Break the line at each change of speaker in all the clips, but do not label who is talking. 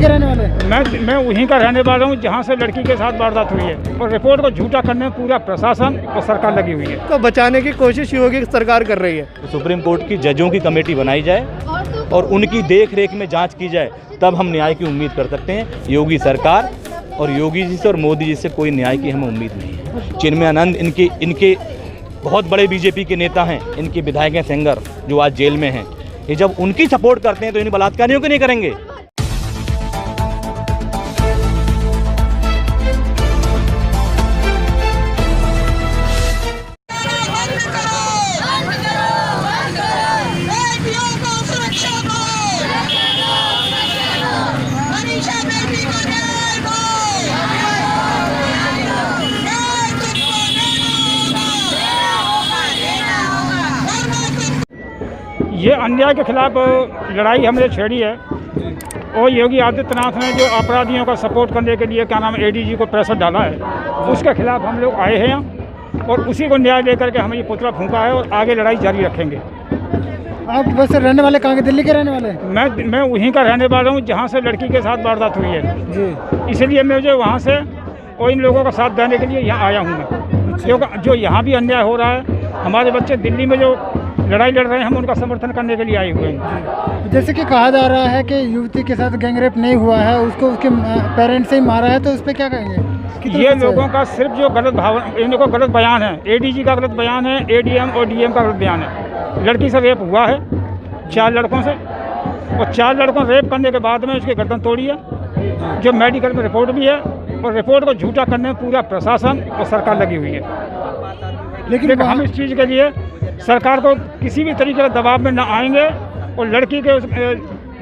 के रहने वाले?
मैं वहीं का रहने वाला हूँ जहाँ से लड़की के साथ वारदात हुई है, और रिपोर्ट को झूठा करने में पूरा प्रशासन और सरकार लगी हुई है।
तो बचाने की कोशिश योगी सरकार कर रही है।
सुप्रीम कोर्ट की जजों की कमेटी बनाई जाए और उनकी देख रेख में जांच की जाए, तब हम न्याय की उम्मीद कर सकते हैं। योगी सरकार और योगी जी से और मोदी जी से कोई न्याय की हमें उम्मीद नहीं है। चिन्मयानंद इनके बहुत बड़े बीजेपी के नेता हैं, इनके विधायक हैं सेंगर, जो आज जेल में हैं। ये जब उनकी सपोर्ट करते हैं तो इन बलात्कारियों को नहीं करेंगे।
ये अन्याय के खिलाफ लड़ाई हमने छेड़ी है, और योगी आदित्यनाथ ने जो अपराधियों का सपोर्ट करने के लिए क्या नाम एडीजी को प्रेशर डाला है, उसके खिलाफ हम लोग आए हैं, और उसी को न्याय लेकर के हमें ये पुतला फूंका है, और आगे लड़ाई जारी रखेंगे।
आप वैसे रहने वाले कहाँ के? दिल्ली के रहने वाले?
मैं वहीं का रहने वाला हूँ जहाँ से लड़की के साथ वारदात हुई है जी, इसलिए मुझे वहाँ से और इन लोगों का साथ देने के लिए यहाँ आया हूँ मैं, क्योंकि जो यहाँ भी अन्याय हो रहा है, हमारे बच्चे दिल्ली में जो लड़ाई लड़ रहे हैं, हम उनका समर्थन करने के लिए आए हुए हैं।
जैसे कि कहा जा रहा है कि युवती के साथ गैंगरेप नहीं हुआ है, उसको उसके पेरेंट्स से ही मारा है, तो उस पर क्या कहेंगे?
ये लोगों का सिर्फ जो गलत इनको गलत बयान है, एडीजी का गलत बयान है, एडीएम और डीएम का गलत बयान है। लड़की से रेप हुआ है 4 लड़कों से, और 4 लड़कों रेप करने के बाद में उसकी गर्दन तोड़ी है, जो मेडिकल में रिपोर्ट भी है, और रिपोर्ट को झूठा करने में पूरा प्रशासन और सरकार लगी हुई है। लेकिन हम इस चीज़ के लिए सरकार को किसी भी तरीके के दबाव में न आएंगे, और लड़की के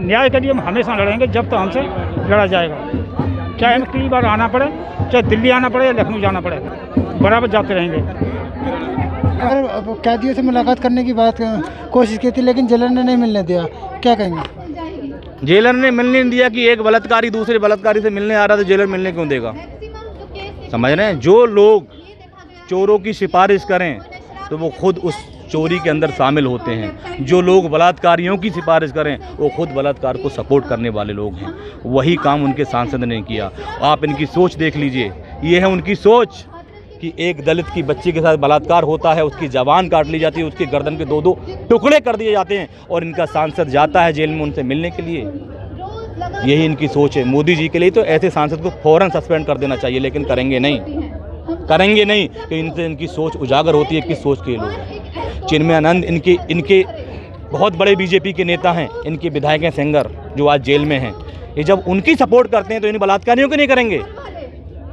न्याय के लिए हम हमेशा लड़ेंगे जब तक हमसे लड़ा जाएगा। चाहे हमें कई बार आना पड़े, चाहे दिल्ली आना पड़े या लखनऊ जाना पड़े, बराबर जाते रहेंगे।
अगर कैदियों से मुलाकात करने की बात कोशिश की थी, लेकिन जेलर ने नहीं मिलने दिया, क्या कहेंगे?
जेलर ने मिलने नहीं दिया कि एक बलात्कारी दूसरे बलात्कारी से मिलने आ रहा, तो जेलर मिलने क्यों देगा? समझ रहे हैं? जो लोग चोरों की सिफारिश करें तो वो खुद उस चोरी के अंदर शामिल होते हैं। जो लोग बलात्कारियों की सिफारिश करें वो खुद बलात्कार को सपोर्ट करने वाले लोग हैं। वही काम उनके सांसद ने किया। आप इनकी सोच देख लीजिए, ये है उनकी सोच कि एक दलित की बच्ची के साथ बलात्कार होता है, उसकी ज़बान काट ली जाती है, उसके गर्दन के 2-2 टुकड़े कर दिए जाते हैं, और इनका सांसद जाता है जेल में उनसे मिलने के लिए। यही इनकी सोच है। मोदी जी के लिए तो ऐसे सांसद को फ़ौरन सस्पेंड कर देना चाहिए, लेकिन करेंगे नहीं, कि इनसे इनकी सोच उजागर होती है किस सोच के लोग हैं। चिन्मयानंद इनके बहुत बड़े बीजेपी के नेता हैं, इनके विधायक हैं सेंगर, जो आज जेल में हैं। ये जब उनकी सपोर्ट करते हैं तो इन बलात्कारियों को नहीं करेंगे।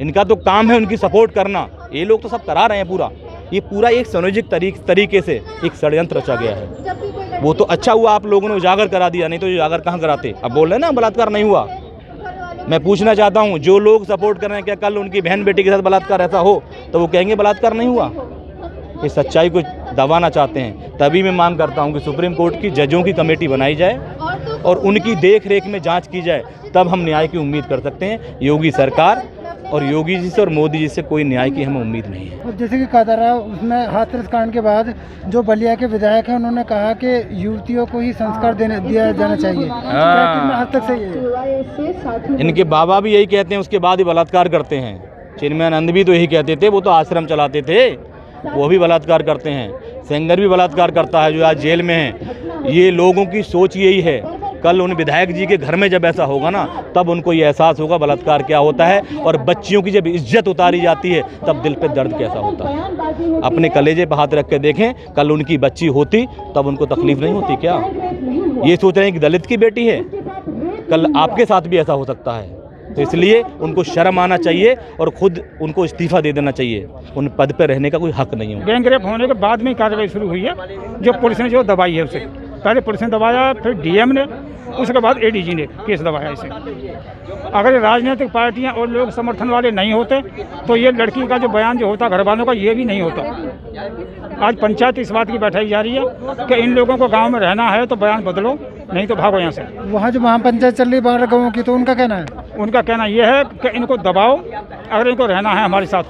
इनका तो काम है उनकी सपोर्ट करना। ये लोग तो सब करा रहे हैं पूरा। ये पूरा एक संयोजित तरीके से एक षड्यंत्र रचा गया है। वो तो अच्छा हुआ आप लोगों ने उजागर करा दिया, नहीं तो उजागर कहाँ कराते? अब बोल रहे हैं ना बलात्कार नहीं हुआ। मैं पूछना चाहता हूँ, जो लोग सपोर्ट कर रहे हैं, क्या कल उनकी बहन बेटी के साथ बलात्कार ऐसा हो तो वो कहेंगे बलात्कार नहीं हुआ? ये सच्चाई को दबाना चाहते हैं। तभी मैं मांग करता हूँ कि सुप्रीम कोर्ट की जजों की कमेटी बनाई जाए और उनकी देख रेख में जांच की जाए, तब हम न्याय की उम्मीद कर सकते हैं। योगी सरकार और योगी जी से और मोदी जी से कोई न्याय की हमें उम्मीद नहीं है।
और जैसे कि कहा जा रहा है, उसमें हाथरस कांड के बाद जो बलिया के विधायक हैं, उन्होंने कहा कि युवतियों को ही संस्कार दिया जाना चाहिए। कितना हद तक सही है?
इनके बाबा भी यही कहते हैं, उसके बाद ही बलात्कार करते हैं। चिन्मयानंद भी तो यही कहते थे, वो तो आश्रम चलाते थे, वो भी बलात्कार करते हैं। सेंगर भी बलात्कार करता है, जो आज जेल में है। ये लोगों की सोच यही है। कल उन विधायक जी के घर में जब ऐसा होगा ना, तब उनको ये एहसास होगा बलात्कार क्या होता है, और बच्चियों की जब इज्जत उतारी जाती है तब दिल पे दर्द कैसा होता है। अपने कलेजे पे हाथ रख के देखें, कल उनकी बच्ची होती तब उनको तकलीफ नहीं होती क्या? ये सोच रहे हैं कि दलित की बेटी है, कल आपके साथ भी ऐसा हो सकता है। तो इसलिए उनको शर्म आना चाहिए और खुद उनको इस्तीफा दे देना चाहिए। उन पद पर रहने का कोई हक नहीं है।
गैंगरेप होने के बाद में कार्रवाई शुरू हुई है, जो पुलिस ने जो दबाई है उसे। पहले पुलिस ने दबाया, फिर डीएम ने, उसके बाद एडीजी ने केस दबाया इसे। अगर ये राजनीतिक पार्टियां और लोग समर्थन वाले नहीं होते तो ये लड़की का जो बयान जो होता घर वालों का, ये भी नहीं होता। आज पंचायत इस बात की बैठाई जा रही है कि इन लोगों को गांव में रहना है तो बयान बदलो, नहीं तो भागो यहाँ से।
वहाँ जो महापंचायत चल रही है 12 गाँवों की, तो उनका कहना है?
उनका कहना यह है कि इनको दबाओ, अगर इनको रहना है हमारे साथ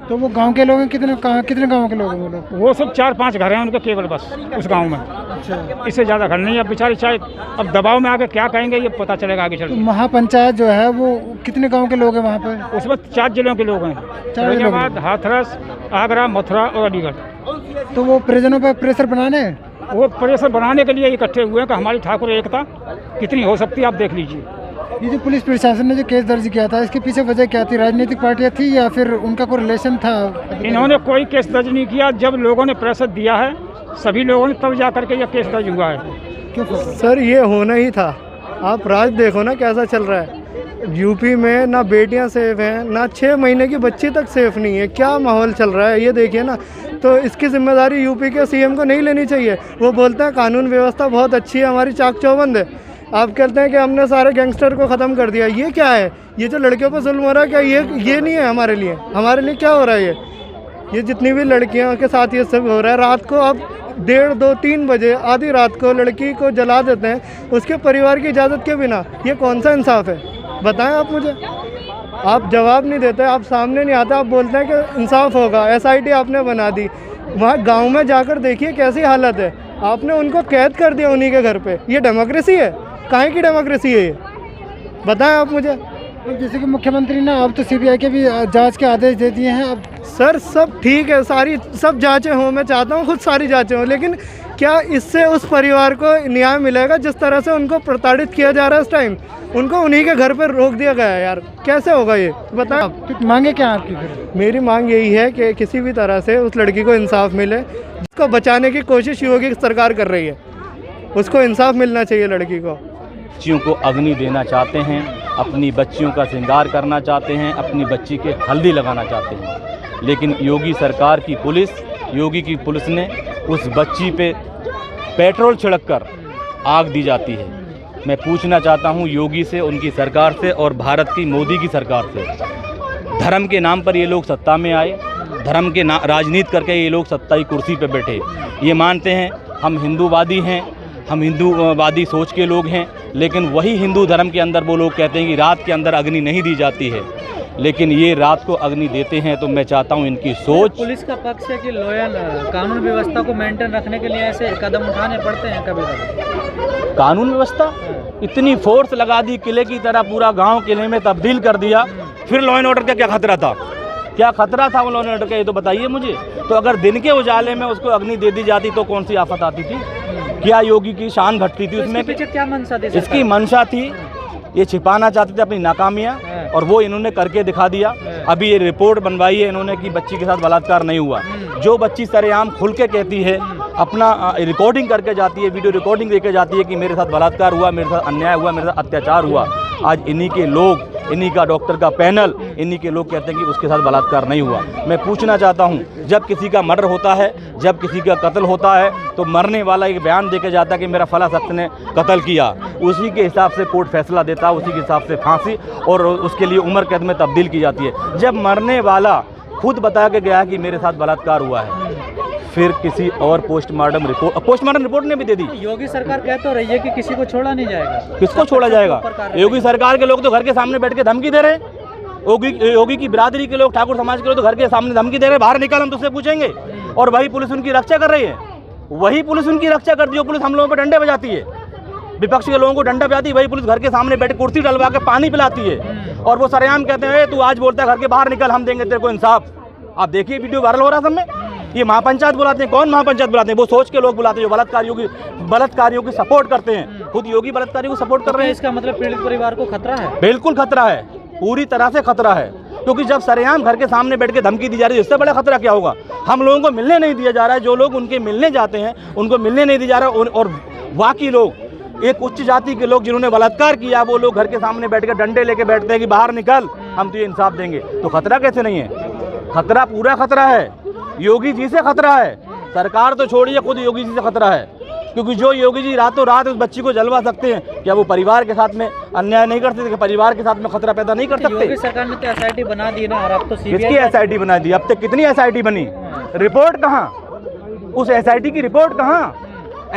तो
वो गांव के लोग हैं? कितने गांव के लोग हैं वो लोग?
वो सब 4-5 घर हैं उनके केवल, बस उस गांव में।
अच्छा।
इससे ज़्यादा घर नहीं है। अब बेचारे चाहे अब दबाव में आके क्या कहेंगे ये पता चलेगा आगे चल
तो
के।
महापंचायत जो है वो कितने गांव के लोग हैं वहाँ पर?
उसमें 4 जिलों के लोग हैं, औरंगाबाद, हाथरस, आगरा, मथुरा और अलीगढ़।
तो वो परिजनों पर प्रेशर बनाने,
वो प्रेशर बनाने के लिए इकट्ठे हुए हैं कि हमारी ठाकुर एकता कितनी हो सकती है आप देख लीजिए।
ये जो पुलिस प्रशासन ने जो केस दर्ज किया था इसके पीछे वजह क्या थी? राजनीतिक पार्टियां थी या फिर उनका कोई रिलेशन था?
इन्होंने कोई केस दर्ज नहीं किया। जब लोगों ने प्रेशर दिया है सभी लोगों ने, तब जा करके यह केस दर्ज हुआ है।
क्यों?
सर ये होना ही था। आप राज देखो ना कैसा चल रहा है। यूपी में ना बेटियां सेफ हैं, ना 6 महीने की बच्ची तक सेफ नहीं है। क्या माहौल चल रहा है ये देखिए ना। तो इसकी जिम्मेदारी यूपी के सीएम को नहीं लेनी चाहिए। वो बोलते हैं कानून व्यवस्था बहुत अच्छी है, हमारी चाक चौबंद है। आप कहते हैं कि हमने सारे गैंगस्टर को ख़त्म कर दिया। ये क्या है? ये जो लड़कियों पर जुल्म हो रहा है क्या ये नहीं है हमारे लिए? हमारे लिए क्या हो रहा है? ये जितनी भी लड़कियों के साथ ये सब हो रहा है, रात को आप 1:30, 2, 3 बजे आधी रात को लड़की को जला देते हैं उसके परिवार की इजाज़त के बिना। ये कौन सा इंसाफ है? बताएं आप मुझे। आप जवाब नहीं देते, आप सामने नहीं आते, आप बोलते हैं कि इंसाफ होगा। SIT आपने बना दी, वहाँ गांव में जाकर देखिए कैसी हालत है। आपने उनको कैद कर दिया उन्हीं के घर पे। ये डेमोक्रेसी है? काहे की डेमोक्रेसी है ये? बताएं आप मुझे।
तो जैसे कि मुख्यमंत्री ने अब तो CBI के भी जांच के आदेश दे दिए हैं। अब
सर सब ठीक है, सारी सब जांचें हों, मैं चाहता हूँ खुद सारी जांचें हों, लेकिन क्या इससे उस परिवार को न्याय मिलेगा? जिस तरह से उनको प्रताड़ित किया जा रहा है इस टाइम, उनको उन्हीं के घर पर रोक दिया गया है यार। कैसे होगा ये बताएं आप।
तो मांगे क्या आपकी फिर?
मेरी मांग यही है कि किसी भी तरह से उस लड़की को इंसाफ मिले। जिसको बचाने की कोशिश योगी सरकार कर रही है, उसको इंसाफ मिलना चाहिए लड़की को।
बच्चियों को अग्नि देना चाहते हैं, अपनी बच्चियों का श्रृंगार करना चाहते हैं, अपनी बच्ची के हल्दी लगाना चाहते हैं, लेकिन योगी सरकार की पुलिस, योगी की पुलिस ने उस बच्ची पे पेट्रोल छिड़ककर आग दी जाती है। मैं पूछना चाहता हूं योगी से, उनकी सरकार से और भारत की मोदी की सरकार से, धर्म के नाम पर ये लोग सत्ता में आए, धर्म के राजनीति करके ये लोग सत्ता की कुर्सी पे बैठे। ये मानते हैं हम हिंदूवादी हैं, हम हिंदूवादी सोच के लोग हैं, लेकिन वही हिंदू धर्म के अंदर वो लोग कहते हैं कि रात के अंदर अग्नि नहीं दी जाती है, लेकिन ये रात को अग्नि देते हैं। तो मैं चाहता हूं इनकी सोच।
पुलिस का पक्ष है कि लॉयल कानून व्यवस्था को मेंटेन रखने के लिए ऐसे कदम उठाने पड़ते हैं कभी कभी।
कानून व्यवस्था इतनी फोर्स लगा दी, किले की तरह पूरा गांव किले में तब्दील कर दिया, फिर लॉ एंड ऑर्डर का क्या खतरा था? क्या खतरा था वो लॉ एंड ऑर्डर का, ये तो बताइए मुझे। तो अगर दिन के उजाले में उसको अग्नि दे दी जाती तो कौन सी आफत आती थी? क्या योगी की शान घटती थी उसमें?
पीछे क्या मंशा थी?
इसकी मंशा थी, ये छिपाना चाहते थे अपनी नाकामियां, और वो इन्होंने करके दिखा दिया। अभी ये रिपोर्ट बनवाई है इन्होंने कि बच्ची के साथ बलात्कार नहीं हुआ। जो बच्ची सरेआम खुल के कहती है, अपना रिकॉर्डिंग करके जाती है, वीडियो रिकॉर्डिंग देके जाती है कि मेरे साथ बलात्कार हुआ, मेरे साथ अन्याय हुआ, मेरे साथ अत्याचार हुआ, आज इन्हीं के लोग, इन्हीं का डॉक्टर का पैनल, इन्हीं के लोग कहते हैं कि उसके साथ बलात्कार नहीं हुआ। मैं पूछना चाहता हूं, जब किसी का मर्डर होता है, जब किसी का कत्ल होता है, तो मरने वाला एक बयान देके जाता है कि मेरा फला शख्स ने कत्ल किया, उसी के हिसाब से कोर्ट फैसला देता है, उसी के हिसाब से फांसी और उसके लिए उम्र कैद में तब्दील की जाती है। जब मरने वाला खुद बता के गया कि मेरे साथ बलात्कार हुआ है, फिर किसी और पोस्टमार्टम रिपोर्ट ने भी दे दी।
योगी सरकार कह तो रही है कि किसी को छोड़ा नहीं जाएगा।
किसको छोड़ा जाएगा? योगी सरकार के लोग तो घर के सामने बैठ के धमकी दे रहे हैं। योगी की बिरादरी के लोग, ठाकुर समाज के लोग तो घर के सामने धमकी दे रहे हैं, बाहर निकल हम तुझसे पूछेंगे। और वही पुलिस उनकी रक्षा कर रही है, वही पुलिस उनकी रक्षा करती है। पुलिस हम लोगों पर डंडे बजाती है, विपक्ष के लोगों को डंडा बजाती है, वही पुलिस घर के सामने बैठ कुर्सी डलवा के पानी पिलाती है। और वो सरेआम कहते हैं तू आज बोलता है घर के बाहर निकल, हम देंगे तेरे को इंसाफ। आप देखिए वीडियो वायरल हो रहा है सब में। ये महापंचायत बुलाते हैं, कौन महापंचायत बुलाते हैं? वो सोच के लोग बुलाते हैं जो बलात्कारियों की सपोर्ट करते हैं। खुद योगी बलात्कारियों को सपोर्ट कर रहे हैं।
इसका मतलब पीड़ित परिवार को खतरा है?
बिल्कुल खतरा है, पूरी तरह से खतरा है, क्योंकि जब सरेआम घर के सामने बैठ के धमकी दी जा रही है, इससे बड़ा खतरा क्या होगा? हम लोगों को मिलने नहीं दिया जा रहा है, जो लोग उनके मिलने जाते हैं उनको मिलने नहीं दिया जा रहा है। और बाकी लोग, एक उच्च जाति के लोग जिन्होंने बलात्कार किया, वो लोग घर के सामने बैठ कर डंडे लेके बैठते हैं कि बाहर निकल, हम तुझे इंसाफ देंगे। तो खतरा कैसे नहीं है? खतरा पूरा खतरा है, योगी जी से खतरा है। सरकार तो छोड़िए, खुद योगी जी से खतरा है, क्योंकि जो योगी जी रातों रात उस बच्ची को जलवा सकते हैं, क्या वो परिवार के साथ में अन्याय नहीं कर सकते? परिवार के साथ में खतरा पैदा नहीं कर सकते?
योगी सरकार ने तो SIT बना दी ना, और अब तो CBI
किसकी SIT बना दी? अब तक कितनी SIT बनी? रिपोर्ट कहाँ? उस SIT की रिपोर्ट कहाँ?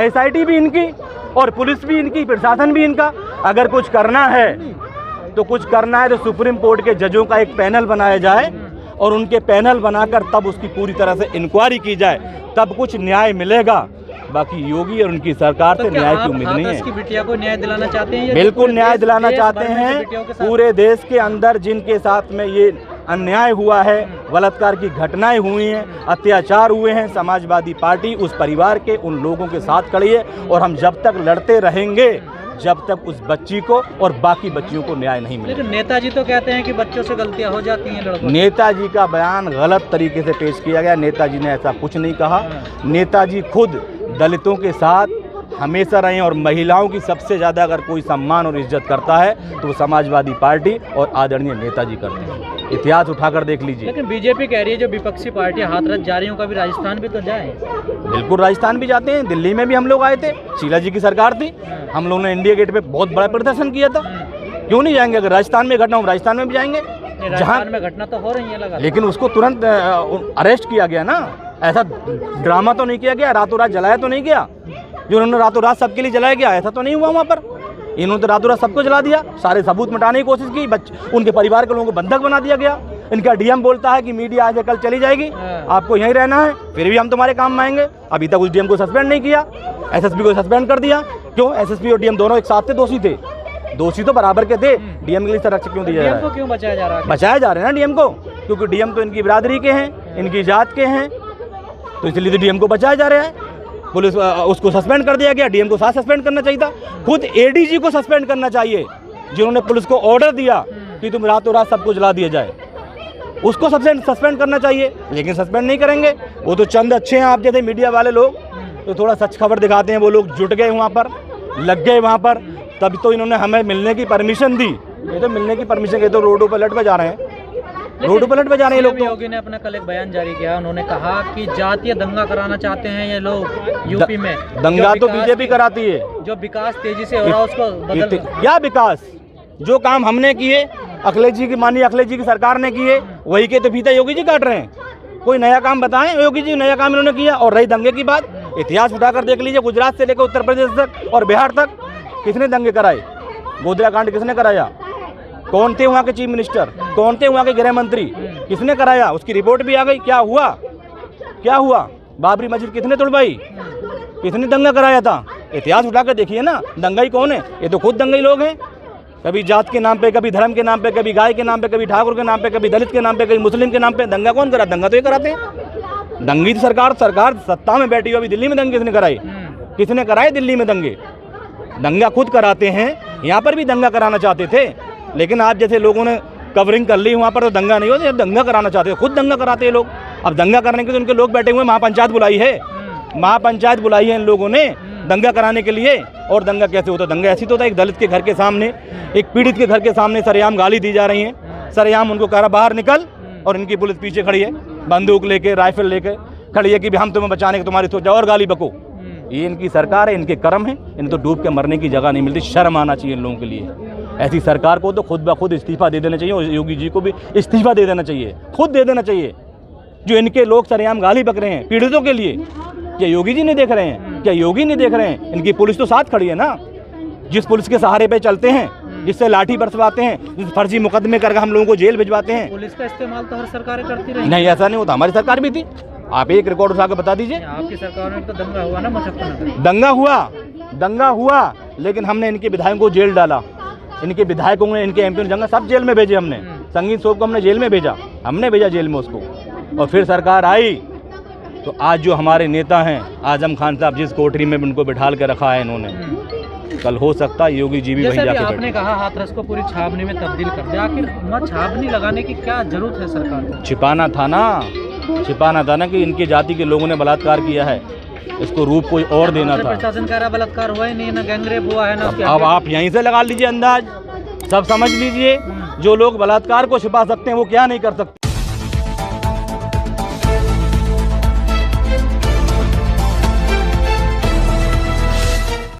SIT भी इनकी और पुलिस भी इनकी, प्रशासन भी इनका। अगर कुछ करना है तो सुप्रीम कोर्ट के जजों का एक पैनल बनाया जाए और उनके पैनल बनाकर तब उसकी पूरी तरह से इंक्वायरी की जाए, तब कुछ न्याय मिलेगा। बाकी योगी और उनकी सरकार से
क्या
न्याय की
आप
उम्मीद नहीं
हाथरस की
है।
बिटिया को न्याय दिलाना चाहते हैं?
बिल्कुल न्याय दिलाना चाहते हैं। पूरे देश के अंदर जिनके साथ में ये अन्याय हुआ है, बलात्कार की घटनाएं हुई हैं, अत्याचार हुए हैं, समाजवादी पार्टी उस परिवार के उन लोगों के साथ खड़ी है। और हम जब तक लड़ते रहेंगे जब तक उस बच्ची को और बाकी बच्चियों को न्याय नहीं मिलेगा।
लेकिन नेताजी तो कहते हैं कि बच्चों से गलतियां हो जाती हैं लड़कों से।
नेताजी का बयान गलत तरीके से पेश किया गया। नेताजी ने ऐसा कुछ नहीं कहा। नेताजी खुद दलितों के साथ हमेशा रहे हैं और महिलाओं की सबसे ज़्यादा अगर कोई सम्मान और इज्जत करता है तो वो समाजवादी पार्टी और आदरणीय नेताजी करते हैं। इतिहास उठाकर देख लीजिए।
लेकिन बीजेपी कह रही है जो विपक्षी पार्टी हाथरस जा रही है उनका भी राजस्थान भी तो जाए।
बिल्कुल राजस्थान भी जाते हैं। दिल्ली में भी हम लोग आए थे, शीला जी की सरकार थी, हम लोगों ने इंडिया गेट पे बहुत बड़ा प्रदर्शन किया था। क्यों नहीं जाएंगे? अगर राजस्थान में घटना हो राजस्थान में भी जाएंगे।
राजस्थान में घटना तो हो रही है लगातार,
लेकिन उसको तुरंत अरेस्ट किया गया ना। ऐसा ड्रामा तो नहीं किया गया, रातों रात जलाया तो नहीं गया जो उन्होंने रातों रात सबके लिए जलाया गया। ऐसा तो नहीं हुआ वहाँ पर। इन्होंने तो रातों रात सबको जला दिया, सारे सबूत मिटाने की कोशिश की, उनके परिवार के लोगों को बंधक बना दिया गया। इनका डीएम बोलता है कि मीडिया आज कल चली जाएगी, आपको यहीं रहना है, फिर भी हम तुम्हारे काम में आएंगे। अभी तक उस डीएम को सस्पेंड नहीं किया, एसएसपी को सस्पेंड कर दिया। क्यों? एसएसपी और डीएम दोनों एक साथ थे, दोषी थे, दोषी तो बराबर के थे। डीएम के लिए संरक्षक क्यों दिया जा रहा है?
क्यों बचाया जा रहा है?
बचाया जा रहे हैं ना डीएम को, क्योंकि डीएम तो इनकी बिरादरी के हैं, इनकी जात के हैं, तो इसलिए तो डीएम को बचाया जा रहा है। पुलिस उसको सस्पेंड कर दिया गया, डीएम को साथ सस्पेंड करना चाहिए था। खुद एडीजी को सस्पेंड करना चाहिए जिन्होंने पुलिस को ऑर्डर दिया कि तुम रातों रात सबको जला दिया जाए, उसको सस्पेंड करना चाहिए। लेकिन सस्पेंड नहीं करेंगे। वो तो चंद अच्छे हैं आप जैसे मीडिया वाले लोग, तो थोड़ा सच खबर दिखाते हैं। वो लोग जुट गए वहाँ पर, लग गए वहाँ पर, तब तो इन्होंने हमें मिलने की परमिशन दी। ये तो मिलने की परमिशन के तो रोडों पर लट पे जा रहे हैं, रोड पर लट पे जा रहे हैं लोग। तो
योगी ने अपना कल एक बयान जारी किया, उन्होंने कहा कि जातीय दंगा कराना चाहते हैं ये लोग यूपी में।
दंगा तो बीजेपी कराती है।
जो विकास तेजी से हो रहा है उसको बदल।
क्या विकास? जो काम हमने किए, अखिलेश जी की माननीय अखिलेश जी की सरकार ने किए, वही के तो फीता योगी जी काट रहे हैं। कोई नया काम बताएं। योगी जी नया काम इन्होंने किया। और रही दंगे की बात, इतिहास उठाकर देख लीजिए, गुजरात से लेकर उत्तर प्रदेश तक और बिहार तक किसने दंगे कराए? गोधरा कांड किसने कराया? कौन थे वहाँ के चीफ मिनिस्टर? कौन थे वहाँ के गृह मंत्री? किसने कराया? उसकी रिपोर्ट भी आ गई। क्या हुआ? क्या हुआ? बाबरी मस्जिद किसने तोड़वाई? किसने दंगा कराया था? इतिहास उठाकर देखिए ना। दंगाई कौन है? ये तो खुद दंगाई लोग हैं। कभी जात के नाम पे, कभी धर्म के नाम पे, कभी गाय के नाम पे, कभी ठाकुर के नाम पे, कभी दलित के नाम पे, कभी मुस्लिम के नाम पे। दंगा कौन करा? दंगा तो ये कराते हैं। दंगी सरकार सत्ता में बैठी हुई। अभी दिल्ली में दंगे किसने कराई? किसने कराए दिल्ली में दंगे? दंगा खुद कराते हैं। यहाँ पर भी दंगा कराना चाहते थे, लेकिन आप जैसे लोगों ने कवरिंग कर ली, वहाँ पर तो दंगा नहीं होता। दंगा कराना चाहते हैं, खुद दंगा कराते हैं लोग। अब दंगा करने के लिए उनके लोग बैठे हुए, महापंचायत बुलाई है, महापंचायत बुलाई है इन लोगों ने दंगा कराने के लिए। और दंगा कैसे होता? दंगा ऐसी तो होता है, एक दलित के घर के सामने, एक पीड़ित के घर के सामने सरेआम गाली दी जा रही है, सरेआम उनको कह रहा बाहर निकल, और इनकी पुलिस पीछे खड़ी है, बंदूक लेके, राइफल लेके खड़ी है कि भी हम तुम्हें बचाने के, तुम्हारी सोचा और गाली बको। ये इनकी सरकार है, इनके कर्म है। इन्हें तो डूब के मरने की जगह नहीं मिलती। शर्म आना चाहिए इन लोगों के लिए। ऐसी सरकार को तो खुद ब खुद इस्तीफा दे देना चाहिए, और योगी जी को भी इस्तीफा दे देना चाहिए, खुद दे देना चाहिए। जो इनके लोग सरेआम गाली बक रहे हैं पीड़ितों के लिए, क्या योगी जी नहीं देख रहे हैं? क्या योगी नहीं देख रहे हैं? इनकी पुलिस तो साथ खड़ी है ना। जिस पुलिस के सहारे पे चलते हैं, जिससे लाठी बरसवाते हैं, जिस फर्जी मुकदमे करके हम लोगों को जेल भिजवाते हैं।
पुलिस का इस्तेमाल तो हर सरकारें करती रही।
नहीं, ऐसा नहीं होता। हमारी सरकार भी थी। आप एक रिकॉर्ड उठा के बता दीजिए।
आपकी सरकार में तो दंगा हुआ ना मुजफ्फरनगर।
दंगा हुआ, लेकिन हमने इनके विधायकों को जेल डाला, इनके विधायकों ने, इनके एमपी ने सब जेल में भेजे। हमने संगीत सोप को हमने जेल में भेजा, हमने भेजा जेल में उसको। और फिर सरकार आई तो आज जो हमारे नेता हैं आजम खान साहब, जिस कोठरी में उनको बिठाल के रखा है इन्होंने, कल हो सकता है योगी जी भी वहीं जाके
आपने कहा हाथरस को पूरी छावनी में तब्दील कर दिया। आखिर वहाँ छावनी लगाने की क्या जरूरत है सरकार को? छिपाना
था ना कि इनकी जाति के लोगों ने बलात्कार किया है, इसको रूप कोई और देना था।
प्रशासन कह रहा बलात्कार हुआ ही नहीं, ना गैंगरेप हुआ है, ना।
अब आप यहीं से लगा लीजिए अंदाज, सब समझ लीजिए। जो लोग बलात्कार को छिपा सकते हैं वो क्या नहीं कर सकते।